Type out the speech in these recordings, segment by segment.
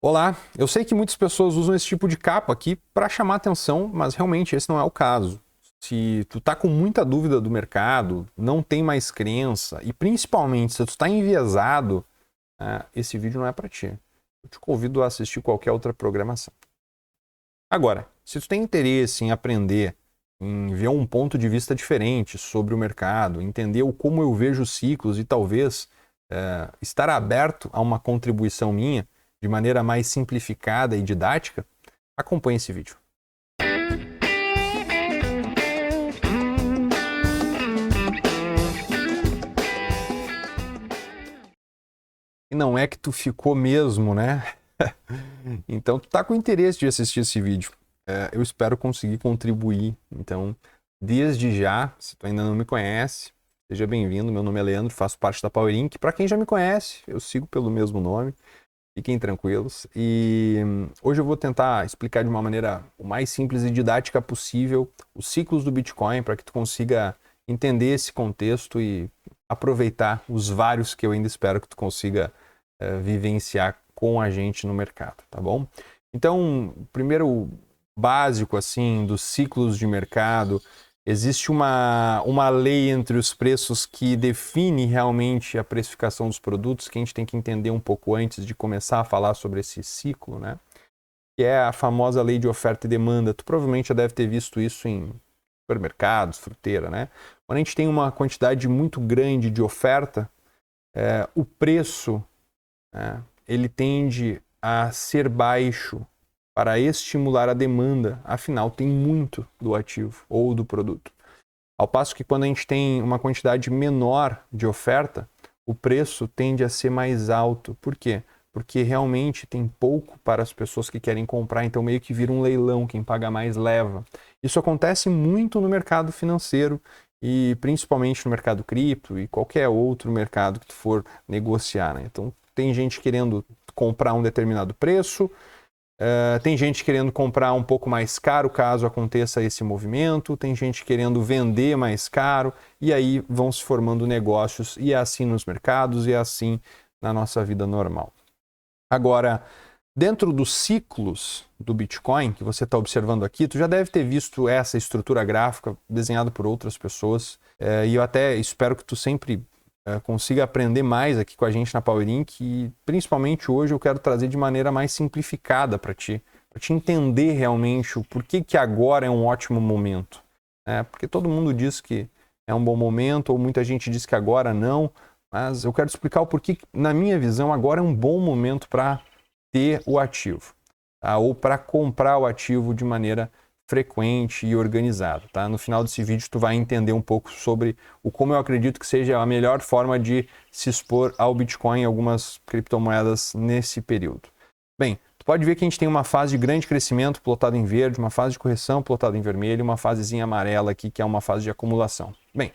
Olá, eu sei que muitas pessoas usam esse tipo de capa aqui para chamar atenção, mas realmente esse não é o caso. Se tu tá com muita dúvida do mercado, não tem mais crença e principalmente se tu está enviesado, esse vídeo não é para ti. Eu te convido a assistir qualquer outra programação. Agora, se tu tem interesse em aprender, em ver um ponto de vista diferente sobre o mercado, entender como eu vejo os ciclos e talvez estar aberto a uma contribuição minha, de maneira mais simplificada e didática, acompanhe esse vídeo. E não é que tu ficou mesmo, né? Então tu tá com interesse de assistir esse vídeo. Eu espero conseguir contribuir. Então, desde já, se tu ainda não me conhece, seja bem-vindo. Meu nome é Leandro, faço parte da Power Inc. Para quem já me conhece, eu sigo pelo mesmo nome. Fiquem tranquilos. E hoje eu vou tentar explicar de uma maneira o mais simples e didática possível os ciclos do Bitcoin para que tu consiga entender esse contexto e aproveitar os vários que eu ainda espero que tu consiga vivenciar com a gente no mercado, tá bom? Então, primeiro básico assim dos ciclos de mercado, existe uma lei entre os preços que define realmente a precificação dos produtos, que a gente tem que entender um pouco antes de começar a falar sobre esse ciclo, né? Que é a famosa lei de oferta e demanda. Tu provavelmente já deve ter visto isso em supermercados, fruteira, né? Quando a gente tem uma quantidade muito grande de oferta, o preço, ele tende a ser baixo para estimular a demanda, afinal tem muito do ativo ou do produto. Ao passo que quando a gente tem uma quantidade menor de oferta, o preço tende a ser mais alto. Por quê? Porque realmente tem pouco para as pessoas que querem comprar, então meio que vira um leilão, quem paga mais leva. Isso acontece muito no mercado financeiro e principalmente no mercado cripto e qualquer outro mercado que tu for negociar, né? Então tem gente querendo comprar um determinado preço, tem gente querendo comprar um pouco mais caro caso aconteça esse movimento, tem gente querendo vender mais caro e aí vão se formando negócios e é assim nos mercados e é assim na nossa vida normal. Agora, dentro dos ciclos do Bitcoin que você está observando aqui, tu já deve ter visto essa estrutura gráfica desenhada por outras pessoas e eu até espero que tu sempre consiga aprender mais aqui com a gente na Power Inc. E principalmente hoje eu quero trazer de maneira mais simplificada para te entender realmente o porquê que agora é um ótimo momento. Porque todo mundo diz que é um bom momento, ou muita gente diz que agora não, mas eu quero explicar o porquê, na minha visão, agora é um bom momento para ter o ativo, tá? Ou para comprar o ativo de maneira frequente e organizado, tá? No final desse vídeo tu vai entender um pouco sobre como eu acredito que seja a melhor forma de se expor ao Bitcoin e algumas criptomoedas nesse período. Bem, tu pode ver que a gente tem uma fase de grande crescimento plotada em verde, uma fase de correção plotada em vermelho e uma fasezinha amarela aqui que é uma fase de acumulação. Bem,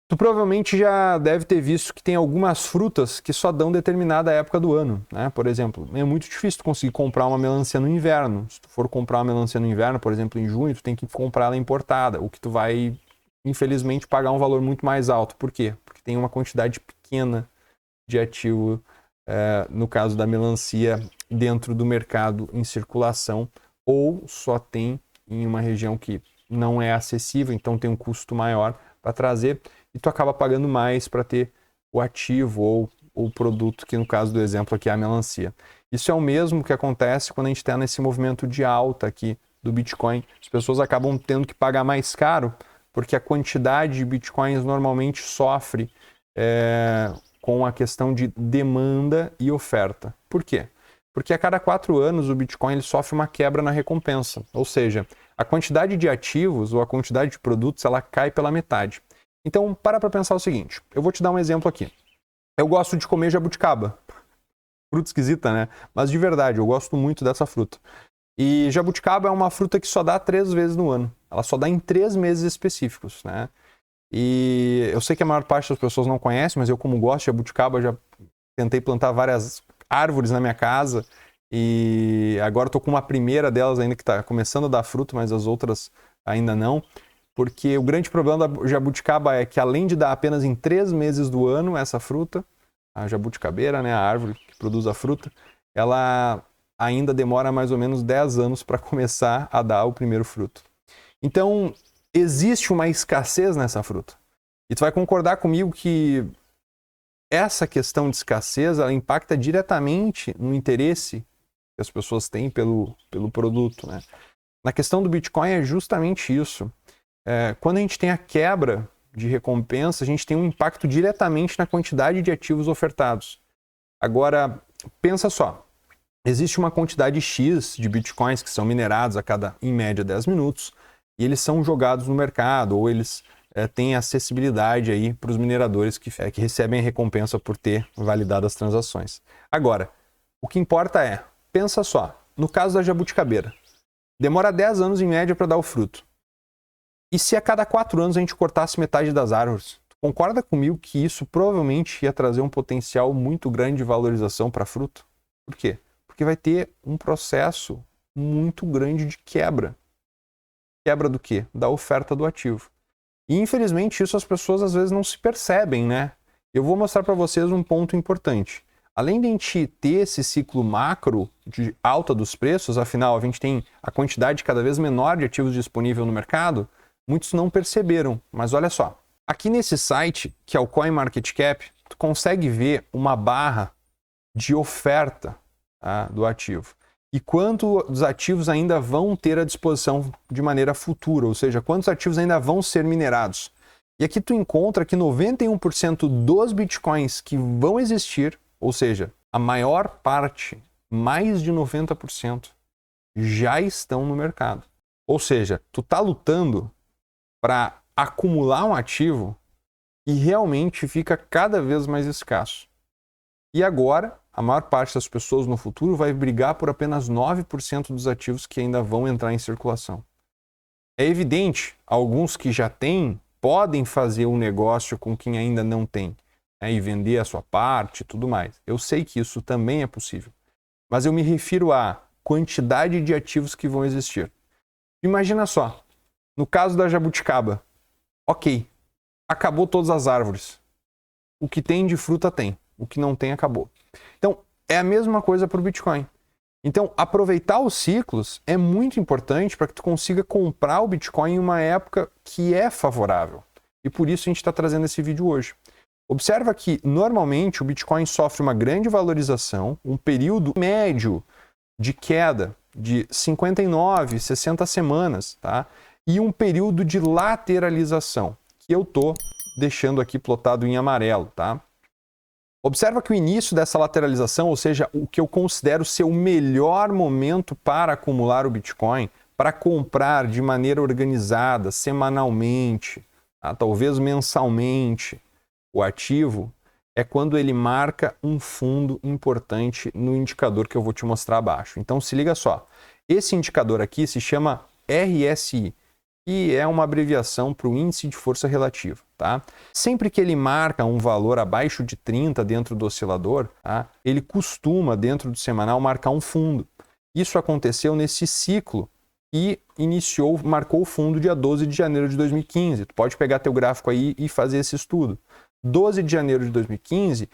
tu provavelmente já deve ter visto que tem algumas frutas que só dão determinada época do ano, né? Por exemplo, é muito difícil tu conseguir comprar uma melancia no inverno. Se tu for comprar uma melancia no inverno, por exemplo, em junho, tu tem que comprar ela importada, o que tu vai, infelizmente, pagar um valor muito mais alto. Por quê? Porque tem uma quantidade pequena de ativo, no caso da melancia, dentro do mercado em circulação, ou só tem em uma região que não é acessível, então tem um custo maior para trazer, e tu acaba pagando mais para ter o ativo ou o produto, que no caso do exemplo aqui é a melancia. Isso é o mesmo que acontece quando a gente está nesse movimento de alta aqui do Bitcoin. As pessoas acabam tendo que pagar mais caro, porque a quantidade de Bitcoins normalmente sofre com a questão de demanda e oferta. Por quê? Porque a cada 4 anos o Bitcoin ele sofre uma quebra na recompensa, ou seja, a quantidade de ativos ou a quantidade de produtos ela cai pela metade. Então, para pensar o seguinte, eu vou te dar um exemplo aqui. Eu gosto de comer jabuticaba. Fruta esquisita, né? Mas de verdade, eu gosto muito dessa fruta. E jabuticaba é uma fruta que só dá 3 vezes no ano. Ela só dá em 3 meses específicos, né? E eu sei que a maior parte das pessoas não conhece, mas eu como gosto de jabuticaba, já tentei plantar várias árvores na minha casa. E agora estou com uma primeira delas ainda que está começando a dar fruto, mas as outras ainda não. Porque o grande problema da jabuticaba é que além de dar apenas em 3 meses do ano essa fruta, a jabuticabeira, né, a árvore que produz a fruta, ela ainda demora mais ou menos 10 anos para começar a dar o primeiro fruto. Então, existe uma escassez nessa fruta. E tu vai concordar comigo que essa questão de escassez, ela impacta diretamente no interesse que as pessoas têm pelo produto, né? Na questão do Bitcoin é justamente isso. Quando a gente tem a quebra de recompensa, a gente tem um impacto diretamente na quantidade de ativos ofertados. Agora, pensa só, existe uma quantidade X de Bitcoins que são minerados a cada, em média, 10 minutos, e eles são jogados no mercado, ou eles têm acessibilidade aí para os mineradores que recebem a recompensa por ter validado as transações. Agora, o que importa é, pensa só, no caso da jabuticabeira, demora 10 anos em média para dar o fruto. E se a cada 4 anos a gente cortasse metade das árvores? Tu concorda comigo que isso provavelmente ia trazer um potencial muito grande de valorização para a fruta? Por quê? Porque vai ter um processo muito grande de quebra. Quebra do quê? Da oferta do ativo. E infelizmente isso as pessoas às vezes não se percebem, né? Eu vou mostrar para vocês um ponto importante. Além de a gente ter esse ciclo macro de alta dos preços, afinal a gente tem a quantidade cada vez menor de ativos disponível no mercado, muitos não perceberam. Mas olha só, aqui nesse site, que é o CoinMarketCap, tu consegue ver uma barra de oferta, tá, do ativo. E quantos ativos ainda vão ter à disposição de maneira futura, ou seja, quantos ativos ainda vão ser minerados. E aqui tu encontra que 91% dos bitcoins que vão existir, ou seja, a maior parte, mais de 90%, já estão no mercado. Ou seja, tu tá lutando para acumular um ativo e realmente fica cada vez mais escasso. E agora, a maior parte das pessoas no futuro vai brigar por apenas 9% dos ativos que ainda vão entrar em circulação. É evidente, alguns que já têm podem fazer um negócio com quem ainda não tem, né, e vender a sua parte e tudo mais. Eu sei que isso também é possível. Mas eu me refiro à quantidade de ativos que vão existir. Imagina só, no caso da jabuticaba, ok, acabou todas as árvores. O que tem de fruta tem, o que não tem acabou. Então, é a mesma coisa para o Bitcoin. Então, aproveitar os ciclos é muito importante para que tu consiga comprar o Bitcoin em uma época que é favorável. E por isso a gente está trazendo esse vídeo hoje. Observa que, normalmente, o Bitcoin sofre uma grande valorização, um período médio de queda de 59, 60 semanas, tá? E um período de lateralização, que eu estou deixando aqui plotado em amarelo, tá? Observa que o início dessa lateralização, ou seja, o que eu considero ser o melhor momento para acumular o Bitcoin, para comprar de maneira organizada, semanalmente, tá? Talvez mensalmente, o ativo, é quando ele marca um fundo importante no indicador que eu vou te mostrar abaixo. Então se liga só, esse indicador aqui se chama RSI, que é uma abreviação para o índice de força relativa, tá? Sempre que ele marca um valor abaixo de 30 dentro do oscilador, tá? Ele costuma, dentro do semanal, marcar um fundo. Isso aconteceu nesse ciclo e marcou o fundo dia 12 de janeiro de 2015. Tu pode pegar teu gráfico aí e fazer esse estudo. 12 de janeiro de 2015,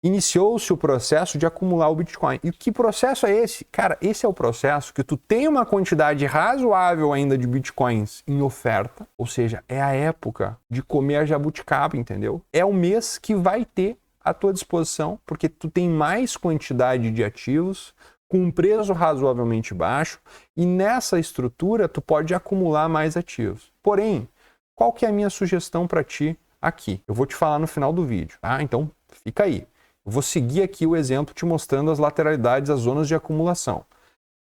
iniciou-se o processo de acumular o Bitcoin. E que processo é esse? Cara, esse é o processo que tu tem uma quantidade razoável ainda de Bitcoins em oferta, ou seja, é a época de comer a jabuticaba, entendeu? É o mês que vai ter à tua disposição, porque tu tem mais quantidade de ativos com um preço razoavelmente baixo e nessa estrutura tu pode acumular mais ativos. Porém, qual que é a minha sugestão para ti aqui? Eu vou te falar no final do vídeo, tá? Então, fica aí. Eu vou seguir aqui o exemplo te mostrando as lateralidades, as zonas de acumulação.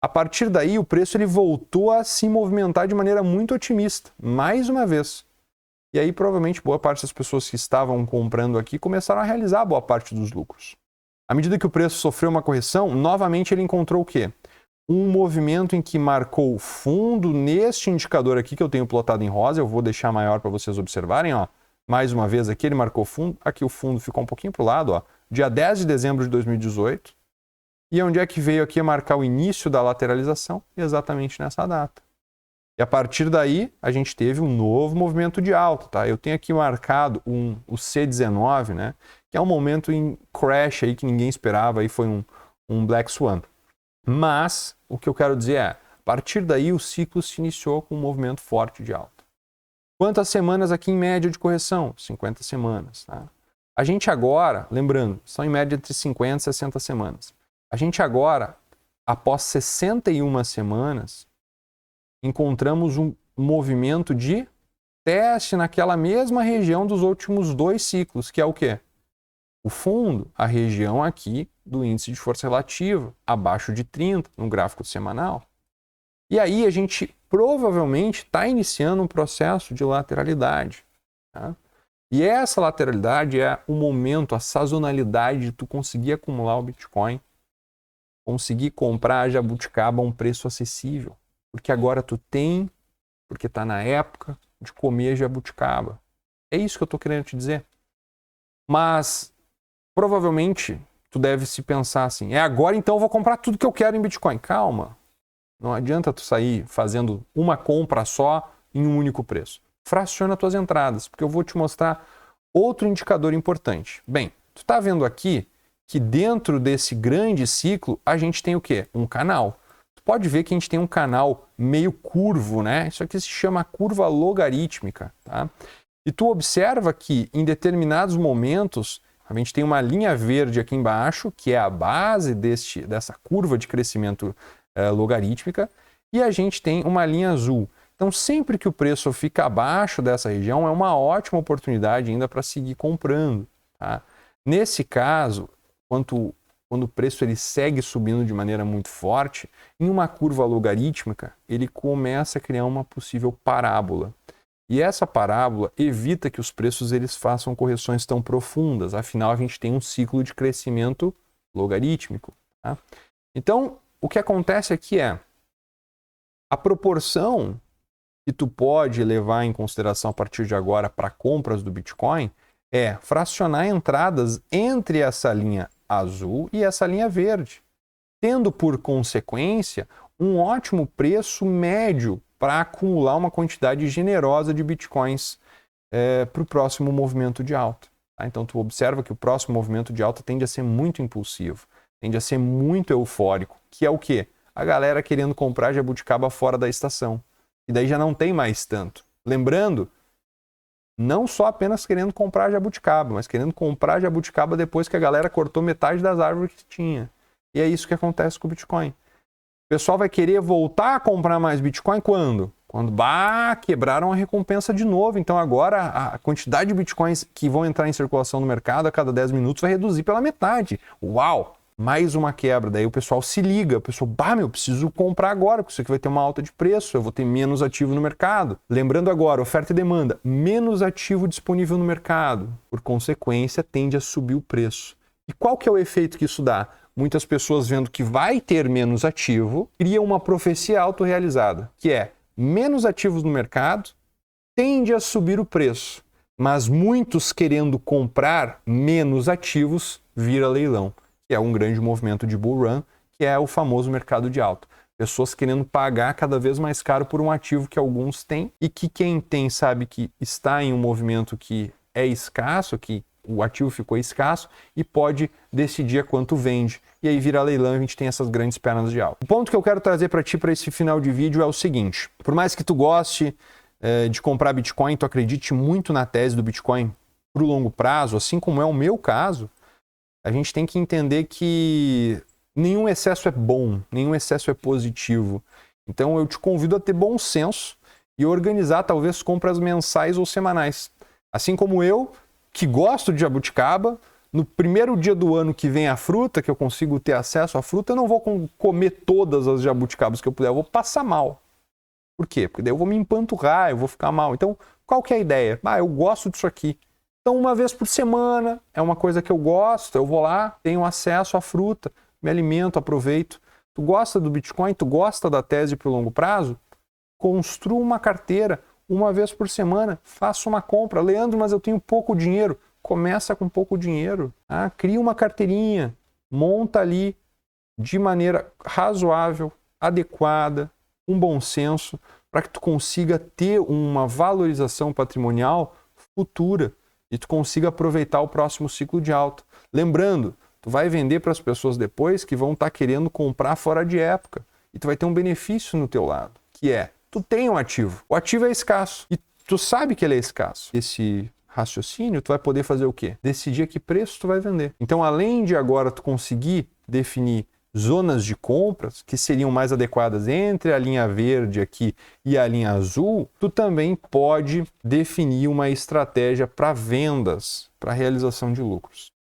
A partir daí, o preço ele voltou a se movimentar de maneira muito otimista, mais uma vez. E aí, provavelmente, boa parte das pessoas que estavam comprando aqui começaram a realizar boa parte dos lucros. À medida que o preço sofreu uma correção, novamente ele encontrou o quê? Um movimento em que marcou fundo neste indicador aqui que eu tenho plotado em rosa. Eu vou deixar maior para vocês observarem, ó. Mais uma vez aqui ele marcou fundo, aqui o fundo ficou um pouquinho para o lado, ó, dia 10 de dezembro de 2018. E onde é que veio aqui a marcar o início da lateralização? Exatamente nessa data. E a partir daí, a gente teve um novo movimento de alta, tá? Eu tenho aqui marcado o C19, né? Que é um momento em crash aí que ninguém esperava, aí foi um Black Swan. Mas o que eu quero dizer é, a partir daí o ciclo se iniciou com um movimento forte de alta. Quantas semanas aqui em média de correção? 50 semanas. Tá? A gente agora, lembrando, são em média entre 50 e 60 semanas. A gente agora, após 61 semanas, encontramos um movimento de teste naquela mesma região dos últimos 2 ciclos, que é o quê? O fundo, a região aqui do índice de força relativa, abaixo de 30 no gráfico semanal. E aí a gente provavelmente está iniciando um processo de lateralidade. Tá? E essa lateralidade é o momento, a sazonalidade de tu conseguir acumular o Bitcoin, conseguir comprar a jabuticaba a um preço acessível. Porque agora tu tem, porque está na época de comer jabuticaba. É isso que eu estou querendo te dizer. Mas provavelmente tu deve se pensar assim, é agora então eu vou comprar tudo que eu quero em Bitcoin. Calma, não adianta tu sair fazendo uma compra só em um único preço. Fraciona tuas entradas, porque eu vou te mostrar outro indicador importante. Bem, tu está vendo aqui que dentro desse grande ciclo a gente tem o quê? Um canal. Tu pode ver que a gente tem um canal meio curvo, né? Isso aqui se chama curva logarítmica, tá? E tu observa que em determinados momentos a gente tem uma linha verde aqui embaixo, que é a base dessa curva de crescimento logarítmica, e a gente tem uma linha azul. Então, sempre que o preço fica abaixo dessa região, é uma ótima oportunidade ainda para seguir comprando. Tá? Nesse caso, quando o preço ele segue subindo de maneira muito forte, em uma curva logarítmica, ele começa a criar uma possível parábola. E essa parábola evita que os preços eles façam correções tão profundas. Afinal, a gente tem um ciclo de crescimento logarítmico. Tá? Então, o que acontece aqui é a proporção que tu pode levar em consideração a partir de agora para compras do Bitcoin é fracionar entradas entre essa linha azul e essa linha verde, tendo por consequência um ótimo preço médio para acumular uma quantidade generosa de Bitcoins para o próximo movimento de alta. Tá? Então, tu observa que o próximo movimento de alta tende a ser muito impulsivo, tende a ser muito eufórico, que é o quê? A galera querendo comprar jabuticaba fora da estação. E daí já não tem mais tanto. Lembrando, não só apenas querendo comprar jabuticaba, mas querendo comprar jabuticaba depois que a galera cortou metade das árvores que tinha. E é isso que acontece com o Bitcoin. O pessoal vai querer voltar a comprar mais Bitcoin quando? Quando quebraram a recompensa de novo. Então agora a quantidade de Bitcoins que vão entrar em circulação no mercado a cada 10 minutos vai reduzir pela metade. Uau! Mais uma quebra. Daí o pessoal se liga. O pessoal, eu preciso comprar agora, porque isso aqui vai ter uma alta de preço, eu vou ter menos ativo no mercado. Lembrando agora, oferta e demanda. Menos ativo disponível no mercado. Por consequência, tende a subir o preço. E qual que é o efeito que isso dá? Muitas pessoas vendo que vai ter menos ativo, criam uma profecia autorrealizada, que é menos ativos no mercado, tende a subir o preço. Mas muitos querendo comprar menos ativos, vira leilão, que é um grande movimento de bull run, que é o famoso mercado de alta. Pessoas querendo pagar cada vez mais caro por um ativo que alguns têm e que quem tem sabe que está em um movimento que é escasso, que o ativo ficou escasso e pode decidir a quanto vende. E aí vira leilão e a gente tem essas grandes pernas de alta. O ponto que eu quero trazer para ti para esse final de vídeo é o seguinte. Por mais que tu goste de comprar Bitcoin, tu acredite muito na tese do Bitcoin para o longo prazo, assim como é o meu caso, a gente tem que entender que nenhum excesso é bom, nenhum excesso é positivo. Então eu te convido a ter bom senso e organizar talvez compras mensais ou semanais. Assim como eu, que gosto de jabuticaba, no primeiro dia do ano que vem a fruta, que eu consigo ter acesso à fruta, eu não vou comer todas as jabuticabas que eu puder, eu vou passar mal. Por quê? Porque daí eu vou me empanturrar, eu vou ficar mal. Então, qual que é a ideia? Eu gosto disso aqui. Então, uma vez por semana, é uma coisa que eu gosto, eu vou lá, tenho acesso à fruta, me alimento, aproveito. Tu gosta do Bitcoin? Tu gosta da tese para o longo prazo? Construa uma carteira, uma vez por semana, faça uma compra. Leandro, mas eu tenho pouco dinheiro. Começa com pouco dinheiro. Cria uma carteirinha, monta ali de maneira razoável, adequada, um bom senso, para que tu consiga ter uma valorização patrimonial futura e tu consiga aproveitar o próximo ciclo de alta. Lembrando, Tu vai vender para as pessoas depois que vão estar querendo comprar fora de época. E tu vai ter um benefício no teu lado, que é, tu tem um ativo. O ativo é escasso. E tu sabe que ele é escasso. Esse raciocínio, tu vai poder fazer o quê? Decidir a que preço tu vai vender. Então, além de agora tu conseguir definir zonas de compras que seriam mais adequadas entre a linha verde aqui e a linha azul, tu também pode definir uma estratégia para vendas, para realização de lucros.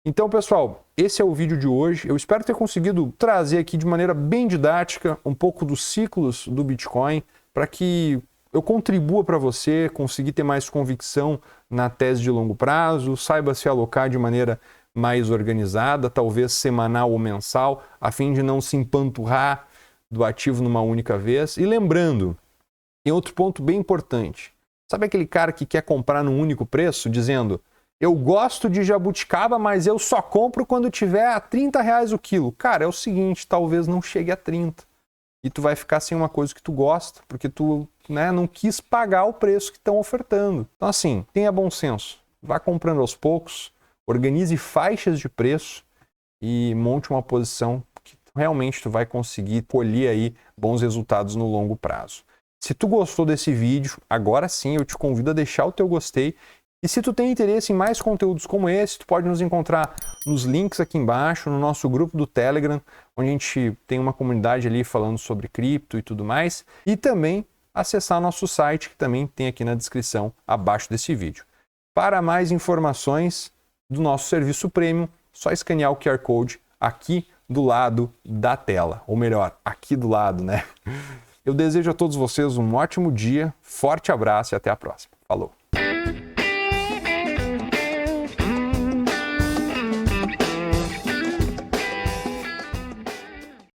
Então, pessoal, esse é o vídeo de hoje. Eu espero ter conseguido trazer aqui de maneira bem didática um pouco dos ciclos do Bitcoin para que eu contribua para você conseguir ter mais convicção na tese de longo prazo, saiba se alocar de maneira mais organizada, talvez semanal ou mensal, a fim de não se empanturrar do ativo numa única vez. E lembrando, tem outro ponto bem importante. Sabe aquele cara que quer comprar num único preço, dizendo, eu gosto de jabuticaba, mas eu só compro quando tiver a R$30 o quilo. Cara, é o seguinte, talvez não chegue a 30. E tu vai ficar sem uma coisa que tu gosta, porque tu não quis pagar o preço que estão ofertando. Então assim, tenha bom senso. Vá comprando aos poucos, organize faixas de preço e monte uma posição que realmente tu vai conseguir colher aí bons resultados no longo prazo. Se tu gostou desse vídeo, agora sim eu te convido a deixar o teu gostei. E se tu tem interesse em mais conteúdos como esse, tu pode nos encontrar nos links aqui embaixo, no nosso grupo do Telegram, onde a gente tem uma comunidade ali falando sobre cripto e tudo mais. E também acessar nosso site, que também tem aqui na descrição abaixo desse vídeo. Para mais informações do nosso serviço premium, só escanear o QR Code aqui do lado da tela. Ou melhor, aqui do lado, né? Eu desejo a todos vocês um ótimo dia, forte abraço e até a próxima. Falou!